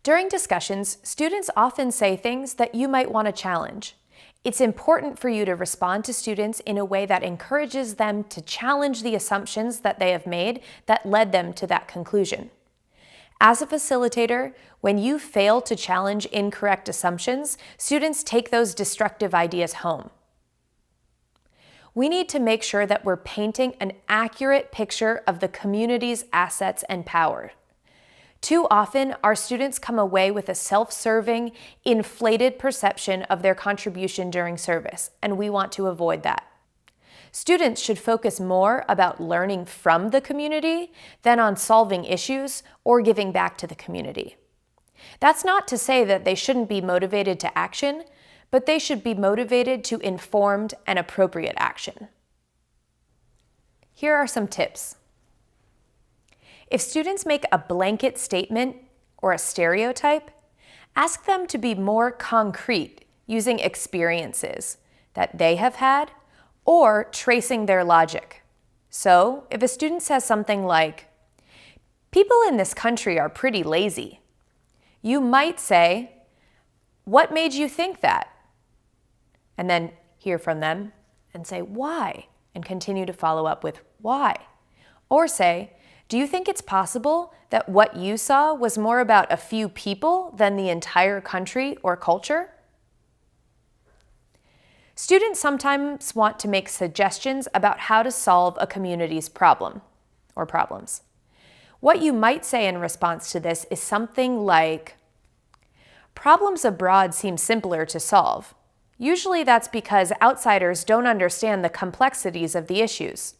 During discussions, students often say things that you might want to challenge. It's important for you to respond to students in a way that encourages them to challenge the assumptions that they have made that led them to that conclusion. As a facilitator, when you fail to challenge incorrect assumptions, students take those destructive ideas home. We need to make sure that we're painting an accurate picture of the community's assets and power. Too often, our students come away with a self-serving, inflated perception of their contribution during service, and we want to avoid that. Students should focus more about learning from the community than on solving issues or giving back to the community. That's not to say that they shouldn't be motivated to action, but they should be motivated to informed and appropriate action. Here are some tips. If students make a blanket statement or a stereotype, ask them to be more concrete using experiences that they have had or tracing their logic. So, if a student says something like, "People in this country are pretty lazy," you might say, "What made you think that?" And then hear from them and say, "Why?" and continue to follow up with "Why?" Or say, "Do you think it's possible that what you saw was more about a few people than the entire country or culture?" Students sometimes want to make suggestions about how to solve a community's problem or problems. What you might say in response to this is something like, "Problems abroad seem simpler to solve. Usually that's because outsiders don't understand the complexities of the issues.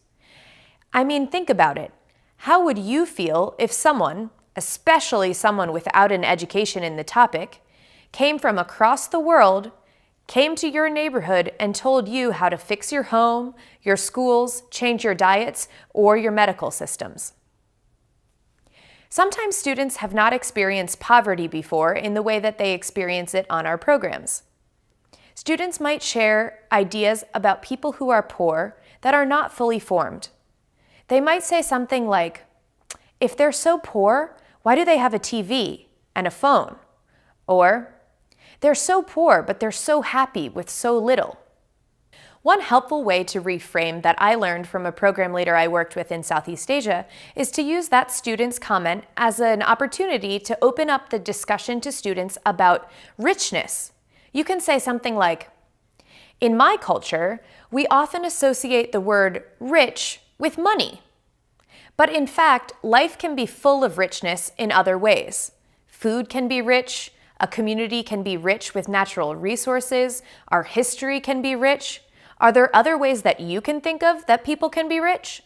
I mean, think about it. How would you feel if someone, especially someone without an education in the topic, came from across the world, came to your neighborhood and told you how to fix your home, your schools, change your diets, or your medical systems?" Sometimes students have not experienced poverty before in the way that they experience it on our programs. Students might share ideas about people who are poor that are not fully formed. They might say something like, "If they're so poor, why do they have a TV and a phone?" Or, "They're so poor, but they're so happy with so little." One helpful way to reframe that I learned from a program leader I worked with in Southeast Asia is to use that student's comment as an opportunity to open up the discussion to students about richness. You can say something like, "In my culture, we often associate the word rich with money. But in fact, life can be full of richness in other ways. Food can be rich, a community can be rich with natural resources, our history can be rich. Are there other ways that you can think of that people can be rich?"